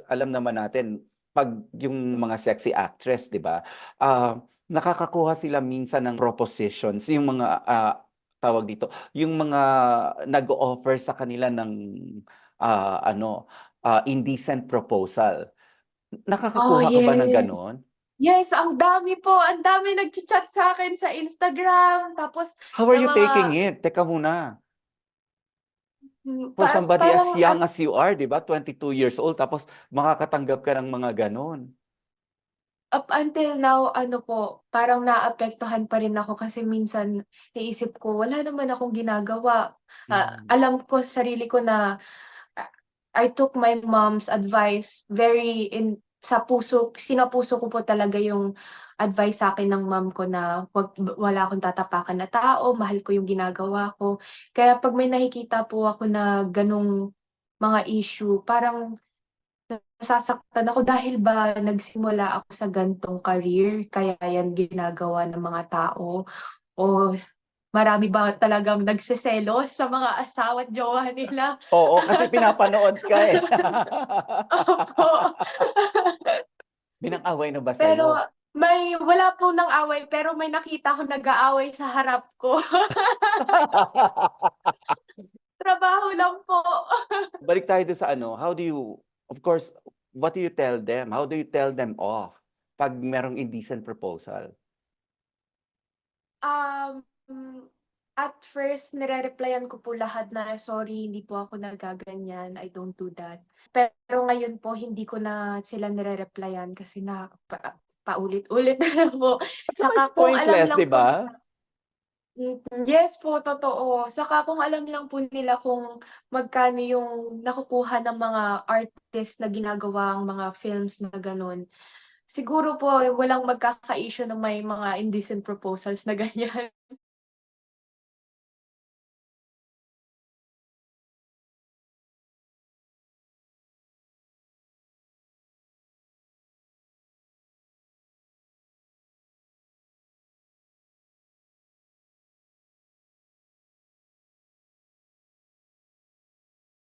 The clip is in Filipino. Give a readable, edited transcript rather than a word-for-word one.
alam naman natin 'pag yung mga sexy actress, 'di ba, nakakakuha sila minsan ng propositions, yung mga, tawag dito, yung mga nag-o-offer sa kanila ng, ano, indecent proposal. Oh, Nakakakuha ka ba ng yes. gano'n? Yes, ang dami po, ang dami nagcha-chat sa'kin sa Instagram, tapos How are ng you mga taking it? Teka muna, for pa somebody as parang young as you are, 'di ba, 22 years old tapos makakatanggap ka ng mga gano'n. up until now ano po, parang naapektuhan pa rin ako kasi minsan naisip ko wala naman akong ginagawa. Hmm, Alam ko sa sarili ko na ah, I took my mom's advice very sa puso, sinapuso ko po talaga yung advice sa'kin ng mom ko na wala akong tatapakan na tao, mahal ko yung ginagawa ko. Kaya 'pag may nakikita po ako na gano'ng mga issue, parang nasasaktan ako dahil ba nagsimula ako sa gan'tong career kaya yan ginagawa ng mga tao o marami ba talagang nagseselos sa mga asawa't jowa nila? oo, kasi pinapanood ka, eh. Opo. May nang-away na ba Pero sa'yo? wala po ng away pero may nakita akong nag-aaway sa harap ko. Trabaho lang po. Balik tayo dun sa ano, how do you of course, what do you tell them? How do you tell them off 'pag merong indecent proposal? Um, at first nire-replyan ko po lahat na, "Sorry, hindi po ako nagaganyan, I don't do that." Pero ngayon po hindi ko na sila nire-replyan kasi paulit-ulit na lang po. At saka it's Saka kung alam pointless, 'di lang po ba? yes po, totoo. Saka kung alam lang po nila kung magkano yung nakukuha ng mga artist na ginagawa ang mga films na gano'n, siguro po walang magkaka-issue na may mga indecent proposals na ganyan.